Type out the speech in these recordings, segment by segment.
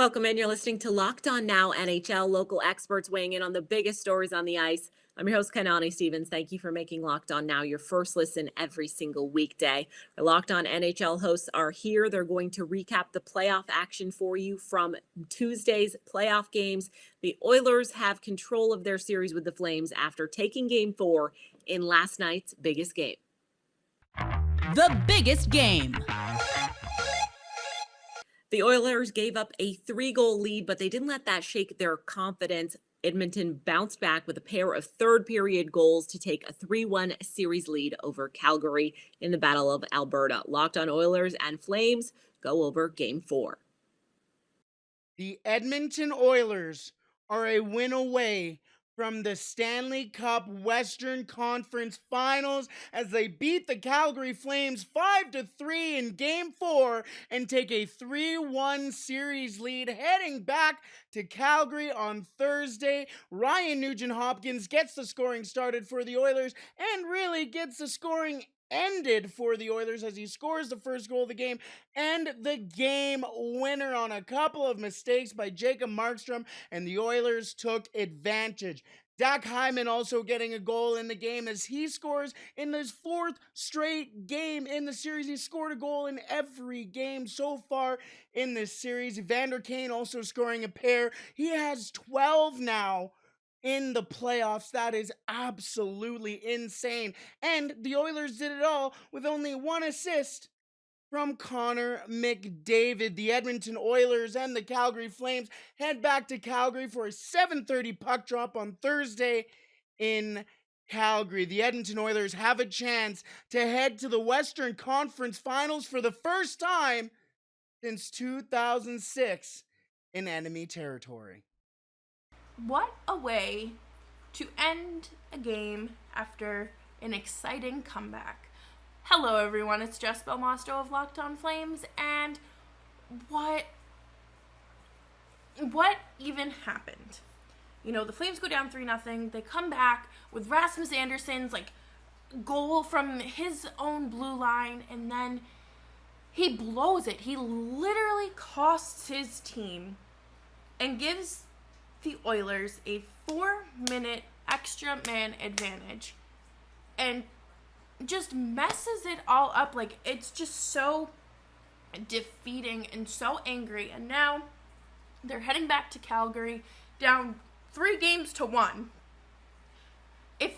Welcome in. You're listening to Locked On Now NHL, local experts weighing in on the biggest stories on the ice. I'm your host, Kanani Stevens. Thank you for making Locked On Now your first listen every single weekday. Our Locked On NHL hosts are here. They're going to recap the playoff action for you from Tuesday's playoff games. The Oilers have control of their series with the Flames after taking Game 4 in last night's biggest game. The biggest game. The Oilers gave up a 3-goal lead, but they didn't let that shake their confidence. Edmonton bounced back with a pair of third-period goals to take a 3-1 series lead over Calgary in the Battle of Alberta. Locked On Oilers and Flames go over Game 4. The Edmonton Oilers are a win away from the Stanley Cup Western Conference Finals as they beat the Calgary Flames 5-3 in Game 4 and take a 3-1 series lead heading back to Calgary on Thursday. Ryan Nugent-Hopkins gets the scoring started for the Oilers and really gets the scoring ended for the Oilers as he scores the first goal of the game and the game winner on a couple of mistakes by Jacob Markstrom, and the Oilers took advantage. Zach Hyman also getting a goal in the game as he scores in his fourth straight game in the series. He scored a goal in every game so far in this series. Evander Kane also scoring a pair. He has 12 now in the playoffs. That is absolutely insane. And the Oilers did it all with only one assist from Connor McDavid. The Edmonton Oilers and the Calgary Flames head back to Calgary for a 7:30 puck drop on Thursday in Calgary. The Edmonton Oilers have a chance to head to the Western Conference Finals for the first time since 2006 in enemy territory. What a way to end a game after an exciting comeback. Hello everyone, it's Jess Belmosto of Locked On Flames, and what even happened? You know, the Flames go down 3-0, they come back with Rasmus Anderson's goal from his own blue line, and then he blows it. He literally costs his team and gives the Oilers a 4-minute extra man advantage and just messes it all up. It's just so defeating and so angry. And now they're heading back to Calgary down 3-1. If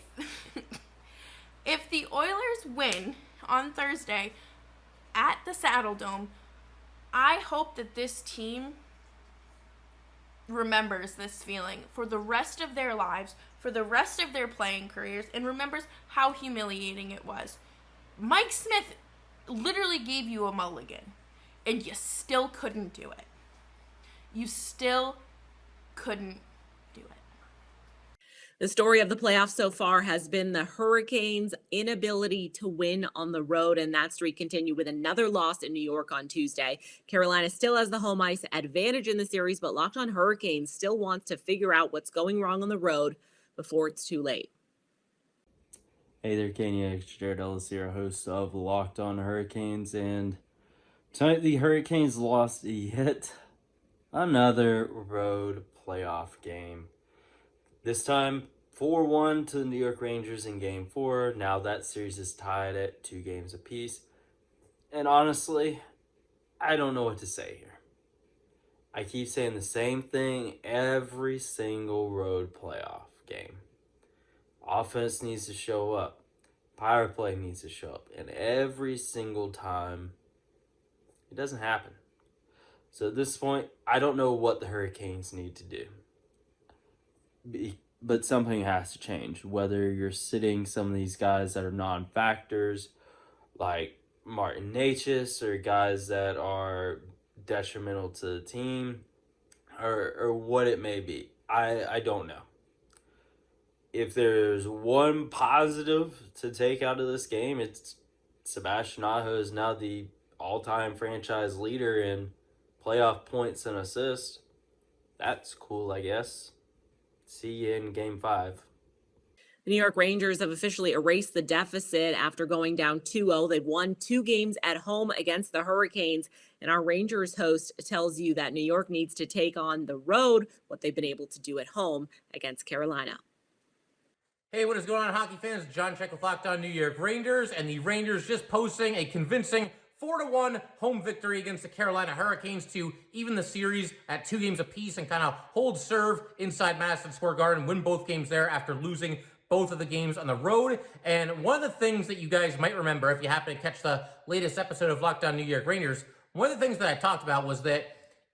if the Oilers win on Thursday at the Saddle Dome, I hope that this team remembers this feeling for the rest of their lives, for the rest of their playing careers, and remembers how humiliating it was. Mike Smith literally gave you a mulligan, and you still couldn't do it. You still couldn't do it. The story of the playoffs so far has been the Hurricanes' inability to win on the road, and that streak continued with another loss in New York on Tuesday. Carolina still has the home ice advantage in the series, but Locked On Hurricanes still wants to figure out what's going wrong on the road before it's too late. Hey there, Kenya. Jared Ellis here, host of Locked On Hurricanes, and tonight the Hurricanes lost yet another road playoff game. This time, 4-1 to the New York Rangers in Game 4. Now that series is tied at 2 games apiece. And honestly, I don't know what to say here. I keep saying the same thing every single road playoff game. Offense needs to show up. Power play needs to show up. And every single time, it doesn't happen. So at this point, I don't know what the Hurricanes need to do. But something has to change. Whether you're sitting some of these guys that are non-factors, like Martin Necas, or guys that are detrimental to the team, or what it may be. I don't know. If there's one positive to take out of this game, it's Sebastian Aho is now the all-time franchise leader in playoff points and assists. That's cool, I guess. See you in Game 5. The New York Rangers have officially erased the deficit after going down 2-0. They've won 2 games at home against the Hurricanes. And our Rangers host tells you that New York needs to take on the road what they've been able to do at home against Carolina. Hey, what is going on, hockey fans? John Check with Locked On New York Rangers, and the Rangers just posting a convincing 4-1 home victory against the Carolina Hurricanes to even the series at 2 games apiece and kind of hold serve inside Madison Square Garden, win both games there after losing both of the games on the road. And one of the things that you guys might remember if you happen to catch the latest episode of Locked On New York Rangers, one of the things that I talked about was that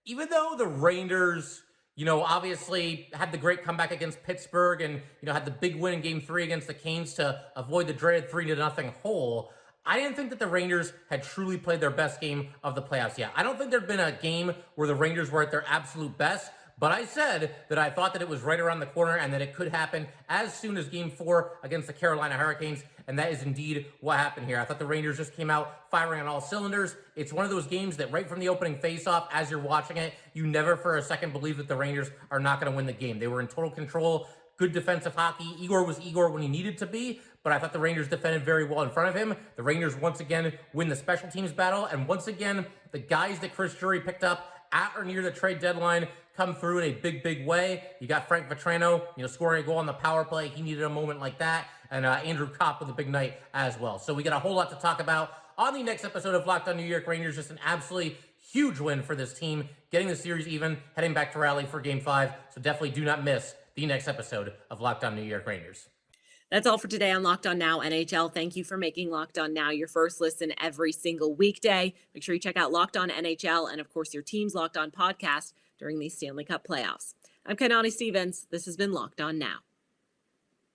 even though the Rangers, obviously had the great comeback against Pittsburgh and, had the big win in Game 3 against the Canes to avoid the dreaded 3-0 hole, I didn't think that the Rangers had truly played their best game of the playoffs yet. I don't think there'd been a game where the Rangers were at their absolute best, but I said that I thought that it was right around the corner and that it could happen as soon as Game 4 against the Carolina Hurricanes, and that is indeed what happened here. I thought the Rangers just came out firing on all cylinders. It's one of those games that right from the opening faceoff, as you're watching it, you never for a second believe that the Rangers are not going to win the game. They were in total control, good defensive hockey. Igor was Igor when he needed to be, but I thought the Rangers defended very well in front of him. The Rangers once again win the special teams battle, and once again, the guys that Chris Drury picked up at or near the trade deadline come through in a big, big way. You got Frank Vetrano, scoring a goal on the power play. He needed a moment like that. And Andrew Kopp with a big night as well. So we got a whole lot to talk about on the next episode of Locked On New York Rangers. Just an absolutely huge win for this team, getting the series even, heading back to Raleigh for Game 5. So definitely do not miss the next episode of Locked On New York Rangers. That's all for today on Locked On Now NHL. Thank you for making Locked On Now your first listen every single weekday. Make sure you check out Locked On NHL and, of course, your team's Locked On podcast during these Stanley Cup playoffs. I'm Kanani Stevens. This has been Locked On Now.